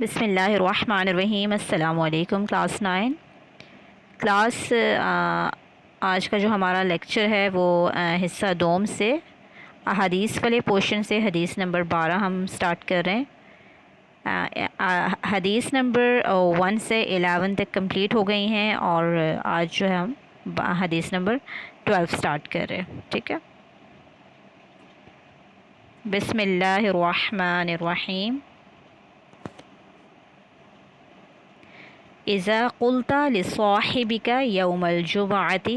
بسم اللہ الرحمن الرحیم۔ السلام علیکم کلاس 9 کلاس آج کا جو ہمارا لیکچر ہے وہ حصہ دوم سے احادیث والے پورشن سے حدیث نمبر 12 ہم سٹارٹ کر رہے ہیں۔ حدیث نمبر 1 سے 11 تک کمپلیٹ ہو گئی ہیں اور آج جو ہے ہم حدیث نمبر 12 سٹارٹ کر رہے ہیں، ٹھیک ہے۔ بسم اللہ الرحمن الرحیم۔ اذا قلت لصاحبك يوم الجمعة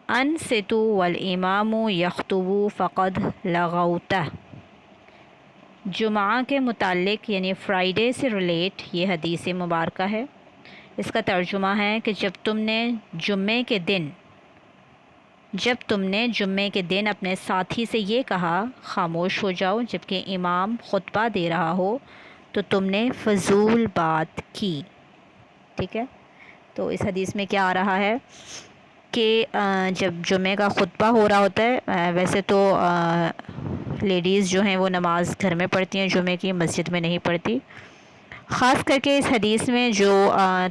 انصت والامام يخطب فقد لغوت۔ جمعہ کے متعلق یعنی فرائیڈے سے ریلیٹ یہ حدیث مبارکہ ہے۔ اس کا ترجمہ ہے کہ جب تم نے جمعے کے دن اپنے ساتھی سے یہ کہا خاموش ہو جاؤ جبکہ امام خطبہ دے رہا ہو تو تم نے فضول بات کی، ٹھیک ہے۔ تو اس حدیث میں کیا آ رہا ہے کہ جب جمعے کا خطبہ ہو رہا ہوتا ہے، ویسے تو لیڈیز جو ہیں وہ نماز گھر میں پڑھتی ہیں، جمعے کی مسجد میں نہیں پڑھتی۔ خاص کر کے اس حدیث میں جو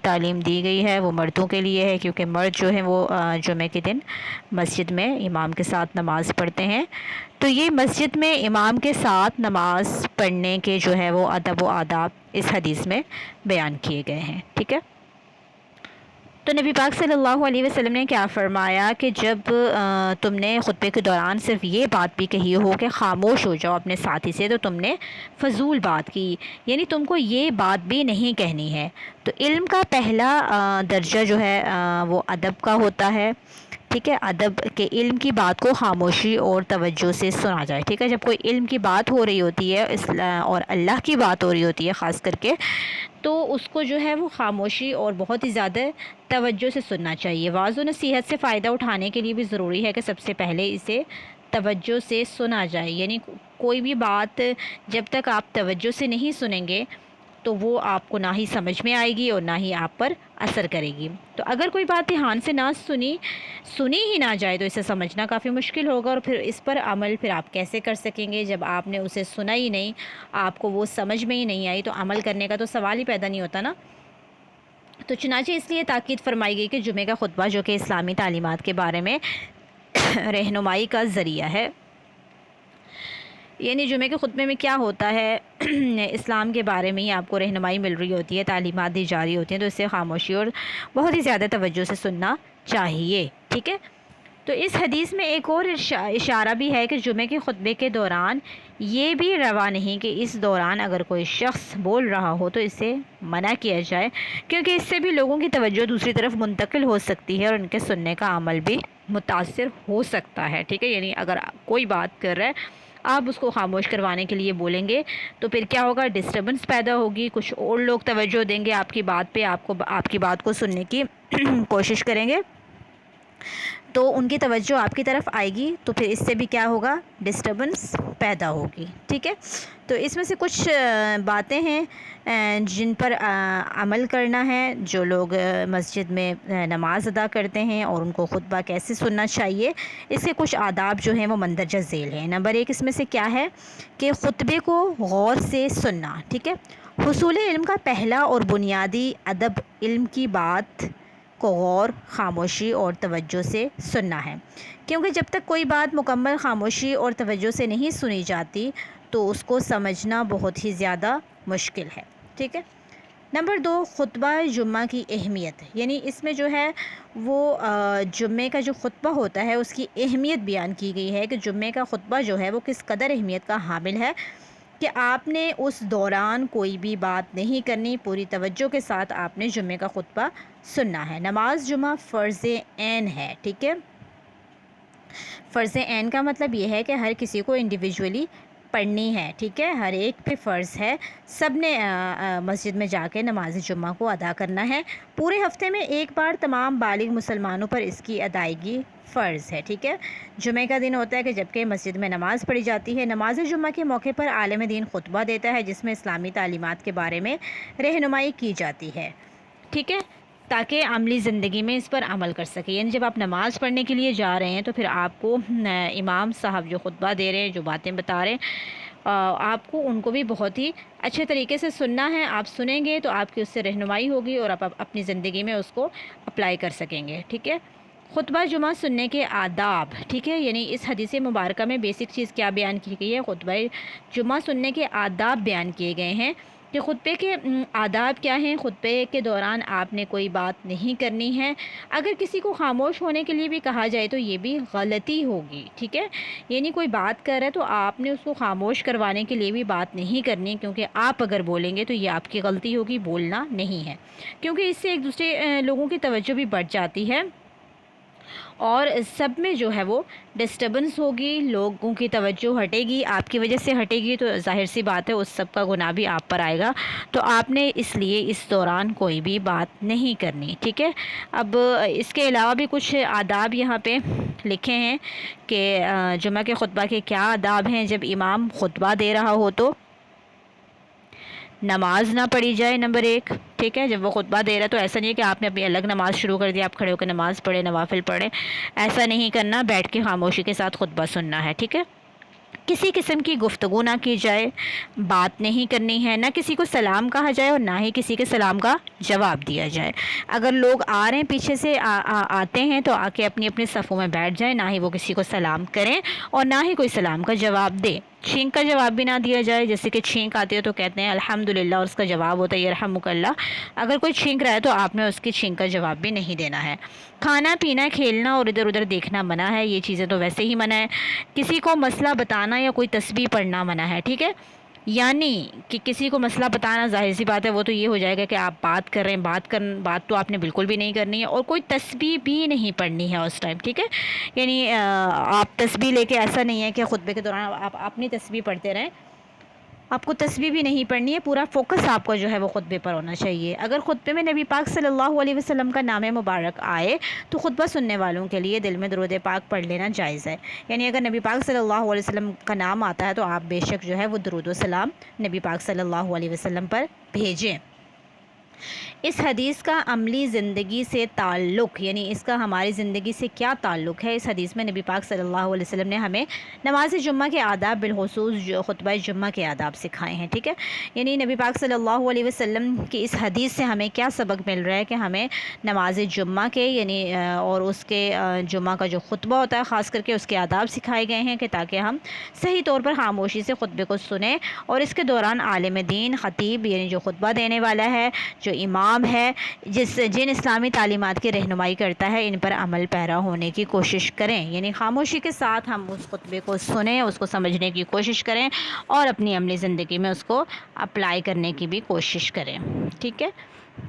تعلیم دی گئی ہے وہ مردوں کے لیے ہے، کیونکہ مرد جو ہیں وہ جمعے کے دن مسجد میں امام کے ساتھ نماز پڑھتے ہیں۔ تو یہ مسجد میں امام کے ساتھ نماز پڑھنے کے جو ہے وہ ادب و آداب اس حدیث میں بیان کیے گئے ہیں، ٹھیک ہے۔ تو نبی پاک صلی اللہ علیہ وسلم نے کیا فرمایا کہ جب تم نے خطبے کے دوران صرف یہ بات بھی کہی ہو کہ خاموش ہو جاؤ اپنے ساتھی سے، تو تم نے فضول بات کی، یعنی تم کو یہ بات بھی نہیں کہنی ہے۔ تو علم کا پہلا درجہ جو ہے وہ ادب کا ہوتا ہے، ٹھیک ہے۔ ادب کے علم کی بات کو خاموشی اور توجہ سے سنا جائے، ٹھیک ہے۔ جب کوئی علم کی بات ہو رہی ہوتی ہے اور اللہ کی بات ہو رہی ہوتی ہے خاص کر کے، تو اس کو جو ہے وہ خاموشی اور بہت ہی زیادہ توجہ سے سننا چاہیے۔ واعظ و نصیحت سے فائدہ اٹھانے کے لیے بھی ضروری ہے کہ سب سے پہلے اسے توجہ سے سنا جائے، یعنی کوئی بھی بات جب تک آپ توجہ سے نہیں سنیں گے تو وہ آپ کو نہ ہی سمجھ میں آئے گی اور نہ ہی آپ پر اثر کرے گی۔ تو اگر کوئی بات دھیان سے نہ سنی ہی نہ جائے تو اسے سمجھنا کافی مشکل ہوگا، اور پھر اس پر عمل پھر آپ کیسے کر سکیں گے جب آپ نے اسے سنا ہی نہیں، آپ کو وہ سمجھ میں ہی نہیں آئی، تو عمل کرنے کا تو سوال ہی پیدا نہیں ہوتا نا۔ تو چنانچہ اس لیے تاکید فرمائی گئی کہ جمعے کا خطبہ جو کہ اسلامی تعلیمات کے بارے میں رہنمائی کا ذریعہ ہے، یعنی جمعے کے خطبے میں کیا ہوتا ہے اسلام کے بارے میں ہی آپ کو رہنمائی مل رہی ہوتی ہے، تعلیمات دی جا رہی ہوتی ہیں، تو اسے خاموشی اور بہت ہی زیادہ توجہ سے سننا چاہیے، ٹھیک ہے۔ تو اس حدیث میں ایک اور اشارہ بھی ہے کہ جمعے کے خطبے کے دوران یہ بھی روا نہیں کہ اس دوران اگر کوئی شخص بول رہا ہو تو اسے منع کیا جائے، کیونکہ اس سے بھی لوگوں کی توجہ دوسری طرف منتقل ہو سکتی ہے اور ان کے سننے کا عمل بھی متاثر ہو سکتا ہے، ٹھیک ہے۔ یعنی اگر کوئی بات کر رہا ہے آپ اس کو خاموش کروانے کے لیے بولیں گے تو پھر کیا ہوگا، ڈسٹربنس پیدا ہوگی، کچھ اور لوگ توجہ دیں گے آپ کی بات پہ، آپ کی بات کو سننے کی کوشش کریں گے، تو ان کی توجہ آپ کی طرف آئے گی، تو پھر اس سے بھی کیا ہوگا، ڈسٹربنس پیدا ہوگی، ٹھیک ہے۔ تو اس میں سے کچھ باتیں ہیں جن پر عمل کرنا ہے جو لوگ مسجد میں نماز ادا کرتے ہیں، اور ان کو خطبہ کیسے سننا چاہیے، اس کے کچھ آداب جو ہیں وہ مندرجہ ذیل ہیں۔ نمبر 1 اس میں سے کیا ہے کہ خطبے کو غور سے سننا، ٹھیک ہے۔ حصول علم کا پہلا اور بنیادی ادب علم کی بات کو غور، خاموشی اور توجہ سے سننا ہے، کیونکہ جب تک کوئی بات مکمل خاموشی اور توجہ سے نہیں سنی جاتی تو اس کو سمجھنا بہت ہی زیادہ مشکل ہے، ٹھیک ہے۔ نمبر 2 خطبہ جمعہ کی اہمیت، یعنی اس میں جو ہے وہ جمعے کا جو خطبہ ہوتا ہے اس کی اہمیت بیان کی گئی ہے کہ جمعے کا خطبہ جو ہے وہ کس قدر اہمیت کا حامل ہے، کہ آپ نے اس دوران کوئی بھی بات نہیں کرنی، پوری توجہ کے ساتھ آپ نے جمعے کا خطبہ سننا ہے۔ نماز جمعہ فرض عین ہے، ٹھیک ہے۔ فرض عین کا مطلب یہ ہے کہ ہر کسی کو انڈیویجولی پڑھنی ہے، ٹھیک ہے، ہر ایک پہ فرض ہے، سب نے مسجد میں جا کے نماز جمعہ کو ادا کرنا ہے۔ پورے ہفتے میں ایک بار تمام بالغ مسلمانوں پر اس کی ادائیگی فرض ہے، ٹھیک ہے۔ جمعہ کا دن ہوتا ہے کہ جبکہ مسجد میں نماز پڑھی جاتی ہے۔ نماز جمعہ کے موقع پر عالم دین خطبہ دیتا ہے جس میں اسلامی تعلیمات کے بارے میں رہنمائی کی جاتی ہے، ٹھیک ہے، تاکہ عملی زندگی میں اس پر عمل کر سکے۔ یعنی جب آپ نماز پڑھنے کے لیے جا رہے ہیں تو پھر آپ کو امام صاحب جو خطبہ دے رہے ہیں، جو باتیں بتا رہے ہیں، آپ کو ان کو بھی بہت ہی اچھے طریقے سے سننا ہے. آپ سنیں گے تو آپ کی اس سے رہنمائی ہوگی اور آپ اپنی زندگی میں اس کو اپلائی کر سکیں گے. ٹھیک ہے. خطبہ جمعہ سننے کے آداب. ٹھیک ہے. یعنی اس حدیث مبارکہ میں بیسک چیز کیا بیان کی گئی ہے؟ خطبہ جمعہ سننے کے آداب بیان کیے گئے ہیں کہ خطبے کے آداب کیا ہیں. خطبے کے دوران آپ نے کوئی بات نہیں کرنی ہے. اگر کسی کو خاموش ہونے کے لیے بھی کہا جائے تو یہ بھی غلطی ہوگی. ٹھیک ہے. یعنی کوئی بات کر رہا ہے تو آپ نے اس کو خاموش کروانے کے لیے بھی بات نہیں کرنی، کیونکہ آپ اگر بولیں گے تو یہ آپ کی غلطی ہوگی، بولنا نہیں ہے. کیونکہ اس سے ایک دوسرے لوگوں کی توجہ بھی بڑھ جاتی ہے اور سب میں جو ہے وہ ڈسٹربنس ہوگی، لوگوں کی توجہ ہٹے گی، آپ کی وجہ سے ہٹے گی، تو ظاہر سی بات ہے اس سب کا گناہ بھی آپ پر آئے گا. تو آپ نے اس لیے اس دوران کوئی بھی بات نہیں کرنی. ٹھیک ہے. اب اس کے علاوہ بھی کچھ آداب یہاں پہ لکھے ہیں کہ جمعہ کے خطبہ کے کیا آداب ہیں. جب امام خطبہ دے رہا ہو تو نماز نہ پڑھی جائے، نمبر 1. ٹھیک ہے. جب وہ خطبہ دے رہا ہے تو ایسا نہیں ہے کہ آپ نے اپنی الگ نماز شروع کر دی، آپ کھڑے ہو کے نماز پڑھیں، نوافل پڑھیں. ایسا نہیں کرنا، بیٹھ کے خاموشی کے ساتھ خطبہ سننا ہے. ٹھیک ہے. کسی قسم کی گفتگو نہ کی جائے، بات نہیں کرنی ہے، نہ کسی کو سلام کہا جائے اور نہ ہی کسی کے سلام کا جواب دیا جائے. اگر لوگ آ رہے ہیں پیچھے سے آتے ہیں تو آ کے اپنی اپنی صفوں میں بیٹھ جائیں، نہ ہی وہ کسی کو سلام کریں اور نہ ہی کوئی سلام کا جواب دے. چھینک کا جواب بھی نہ دیا جائے. جیسے کہ چھینک آتی ہے تو کہتے ہیں الحمدللہ اور اس کا جواب ہوتا ہے یرحمک اللہ. اگر کوئی چھینک رہا ہے تو آپ نے اس کی چھینک کا جواب بھی نہیں دینا ہے. کھانا پینا، کھیلنا اور ادھر ادھر دیکھنا منع ہے. یہ چیزیں تو ویسے ہی منع ہے. کسی کو مسئلہ بتانا یا کوئی تسبیح پڑھنا منع ہے. ٹھیک ہے. یعنی کہ کسی کو مسئلہ بتانا، ظاہر سی بات ہے وہ تو یہ ہو جائے گا کہ آپ بات کر رہے ہیں، بات تو آپ نے بالکل بھی نہیں کرنی ہے اور کوئی تسبیح بھی نہیں پڑھنی ہے اس ٹائم. ٹھیک ہے. یعنی آپ تسبیح لے کے، ایسا نہیں ہے کہ خطبے کے دوران آپ اپنی تسبیح پڑھتے رہیں، آپ کو تسبیح بھی نہیں پڑھنی ہے. پورا فوکس آپ کا جو ہے وہ خطبے پر ہونا چاہیے. اگر خطبے میں نبی پاک صلی اللہ علیہ وسلم کا نام مبارک آئے تو خطبہ سننے والوں کے لیے دل میں درود پاک پڑھ لینا جائز ہے. یعنی اگر نبی پاک صلی اللہ علیہ وسلم کا نام آتا ہے تو آپ بے شک جو ہے وہ درود و سلام نبی پاک صلی اللہ علیہ وسلم پر بھیجیں. اس حدیث کا عملی زندگی سے تعلق، یعنی اس کا ہماری زندگی سے کیا تعلق ہے. اس حدیث میں نبی پاک صلی اللہ علیہ وسلم نے ہمیں نماز جمعہ کے آداب، بالخصوص جو خطبہ جمعہ کے آداب سکھائے ہیں. ٹھیک ہے. یعنی نبی پاک صلی اللہ علیہ وسلم کی اس حدیث سے ہمیں کیا سبق مل رہا ہے کہ ہمیں نماز جمعہ کے یعنی اور اس کے جمعہ کا جو خطبہ ہوتا ہے خاص کر کے اس کے آداب سکھائے گئے ہیں کہ تاکہ ہم صحیح طور پر خاموشی سے خطبے کو سنیں اور اس کے دوران عالم دین، خطیب یعنی جو خطبہ دینے والا ہے، جو امام ہے، جن اسلامی تعلیمات کی رہنمائی کرتا ہے، ان پر عمل پیرا ہونے کی کوشش کریں. یعنی خاموشی کے ساتھ ہم اس خطبے کو سنیں، اس کو سمجھنے کی کوشش کریں اور اپنی عملی زندگی میں اس کو اپلائی کرنے کی بھی کوشش کریں. ٹھیک ہے.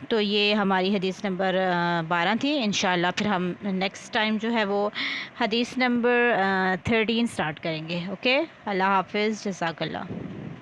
تو یہ ہماری حدیث نمبر 12 تھی. انشاءاللہ پھر ہم نیکسٹ ٹائم جو ہے وہ حدیث نمبر 13 سٹارٹ کریں گے. اوکے. اللہ حافظ. جزاک اللہ.